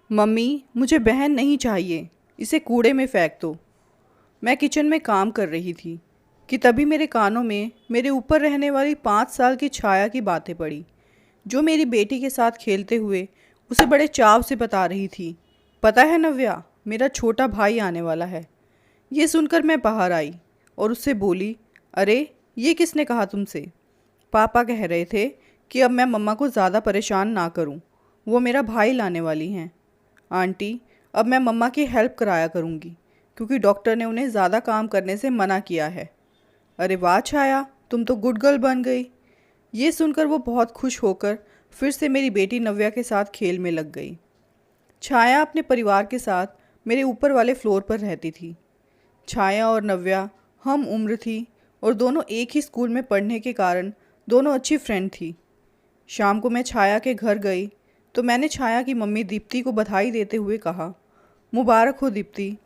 Mummy, मुझे बहन नहीं चाहिए, इसे कूड़े में फेंक दो। मैं किचन में काम कर रही थी कि तभी मेरे कानों में मेरे ऊपर रहने वाली 5 साल की छाया की बातें पड़ी, जो मेरी बेटी के साथ खेलते हुए उसे बड़े चाव से बता रही थी, पता है नव्या, मेरा छोटा भाई आने वाला है। ये सुनकर मैं बाहर आई और उससे बोली, अरे ये किसने कहा तुमसे? पापा कह रहे थे कि अब मैं मम्मा को ज़्यादा परेशान ना करूं, वो मेरा भाई लाने वाली हैं। आंटी, अब मैं मम्मा की हेल्प कराया करूंगी क्योंकि डॉक्टर ने उन्हें ज़्यादा काम करने से मना किया है। अरे वाह छाया, तुम तो गुड गर्ल बन गई। ये सुनकर वो बहुत खुश होकर फिर से मेरी बेटी नव्या के साथ खेल में लग गई। छाया अपने परिवार के साथ मेरे ऊपर वाले फ्लोर पर रहती थी। छाया और नव्या हम उम्र थी और दोनों एक ही स्कूल में पढ़ने के कारण दोनों अच्छी फ्रेंड थी। शाम को मैं छाया के घर गई तो मैंने छाया की मम्मी दीप्ति को बधाई देते हुए कहा, मुबारक हो दीप्ति,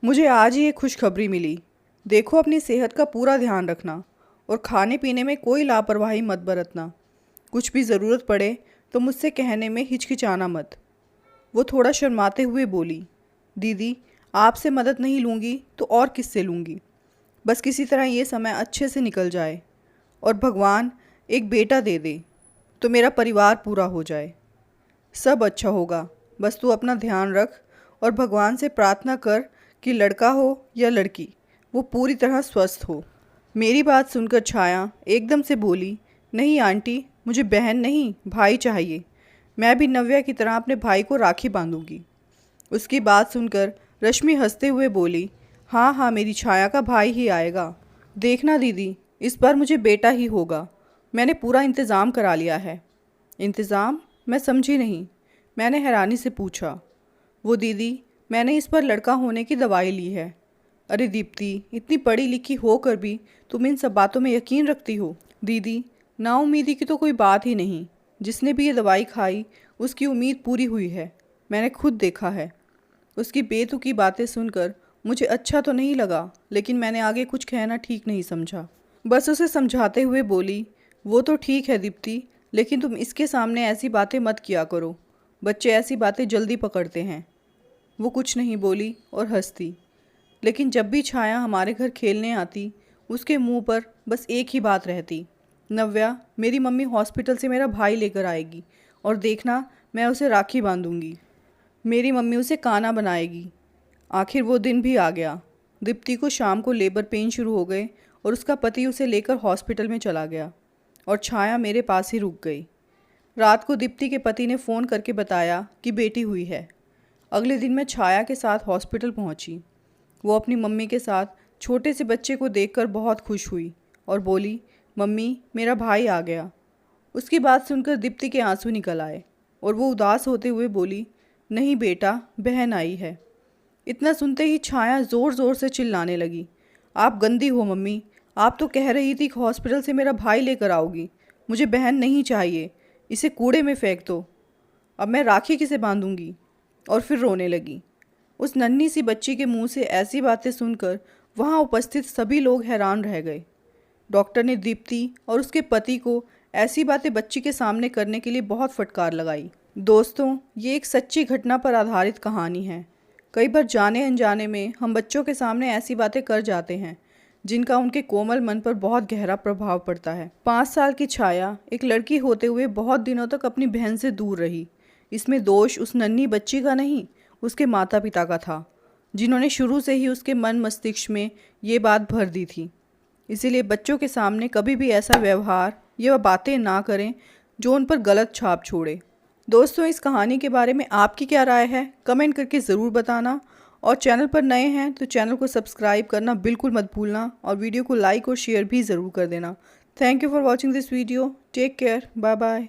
मुझे आज ही एक खुशखबरी मिली। देखो अपनी सेहत का पूरा ध्यान रखना और खाने पीने में कोई लापरवाही मत बरतना। कुछ भी ज़रूरत पड़े तो मुझसे कहने में हिचकिचाना मत। वो थोड़ा शर्माते हुए बोली, दीदी आपसे मदद नहीं लूँगी तो और किससे लूँगी। बस किसी तरह ये समय अच्छे से निकल जाए और भगवान एक बेटा दे दे तो मेरा परिवार पूरा हो जाए। सब अच्छा होगा, बस तू अपना ध्यान रख और भगवान से प्रार्थना कर कि लड़का हो या लड़की, वो पूरी तरह स्वस्थ हो। मेरी बात सुनकर छाया एकदम से बोली, नहीं आंटी, मुझे बहन नहीं भाई चाहिए। मैं भी नव्या की तरह अपने भाई को राखी बांधूंगी। उसकी बात सुनकर रश्मि हंसते हुए बोली, हाँ हाँ, मेरी छाया का भाई ही आएगा। देखना दीदी, इस बार मुझे बेटा ही होगा। मैंने पूरा इंतज़ाम करा लिया है। इंतज़ाम? मैं समझी नहीं। मैंने हैरानी से पूछा। वो दीदी, मैंने इस पर लड़का होने की दवाई ली है। अरे दीप्ति, इतनी पढ़ी लिखी होकर भी तुम इन सब बातों में यकीन रखती हो? दीदी, नाउम्मीदी की तो कोई बात ही नहीं। जिसने भी ये दवाई खाई उसकी उम्मीद पूरी हुई है, मैंने खुद देखा है। उसकी बेतुकी बातें सुनकर मुझे अच्छा तो नहीं लगा, लेकिन मैंने आगे कुछ कहना ठीक नहीं समझा। बस उसे समझाते हुए बोली, वो तो ठीक है दीप्ति, लेकिन तुम इसके सामने ऐसी बातें मत किया करो। बच्चे ऐसी बातें जल्दी पकड़ते हैं। वो कुछ नहीं बोली और हंसती। लेकिन जब भी छाया हमारे घर खेलने आती उसके मुंह पर बस एक ही बात रहती, नव्या, मेरी मम्मी हॉस्पिटल से मेरा भाई लेकर आएगी और देखना मैं उसे राखी बांधूंगी। मेरी मम्मी उसे काना बनाएगी। आखिर वो दिन भी आ गया। दीप्ति को शाम को लेबर पेन शुरू हो गए और उसका पति उसे लेकर हॉस्पिटल में चला गया और छाया मेरे पास ही रुक गई। रात को दीप्ति के पति ने फ़ोन करके बताया कि बेटी हुई है। अगले दिन मैं छाया के साथ हॉस्पिटल पहुंची। वो अपनी मम्मी के साथ छोटे से बच्चे को देखकर बहुत खुश हुई और बोली, मम्मी, मेरा भाई आ गया। उसकी बात सुनकर दीप्ति के आंसू निकल आए और वो उदास होते हुए बोली, नहीं बेटा, बहन आई है। इतना सुनते ही छाया ज़ोर ज़ोर से चिल्लाने लगी, आप गंदी हो मम्मी, आप तो कह रही थी कि हॉस्पिटल से मेरा भाई लेकर आओगी। मुझे बहन नहीं चाहिए, इसे कूड़े में फेंक दो। अब मैं राखी किसे बांधूंगी? और फिर रोने लगी। उस नन्ही सी बच्ची के मुंह से ऐसी बातें सुनकर वहाँ उपस्थित सभी लोग हैरान रह गए। डॉक्टर ने दीप्ति और उसके पति को ऐसी बातें बच्ची के सामने करने के लिए बहुत फटकार लगाई। दोस्तों, ये एक सच्ची घटना पर आधारित कहानी है। कई बार जाने अनजाने में हम बच्चों के सामने ऐसी बातें कर जाते हैं जिनका उनके कोमल मन पर बहुत गहरा प्रभाव पड़ता है। 5 साल की छाया एक लड़की होते हुए बहुत दिनों तक अपनी बहन से दूर रही। इसमें दोष उस नन्ही बच्ची का नहीं, उसके माता पिता का था, जिन्होंने शुरू से ही उसके मन मस्तिष्क में ये बात भर दी थी। इसीलिए बच्चों के सामने कभी भी ऐसा व्यवहार या बातें ना करें जो उन पर गलत छाप छोड़े। दोस्तों, इस कहानी के बारे में आपकी क्या राय है? कमेंट करके ज़रूर बताना। और चैनल पर नए हैं तो चैनल को सब्सक्राइब करना बिल्कुल मत भूलना और वीडियो को लाइक और शेयर भी ज़रूर कर देना। Thank you for watching this video. Take care. Bye bye.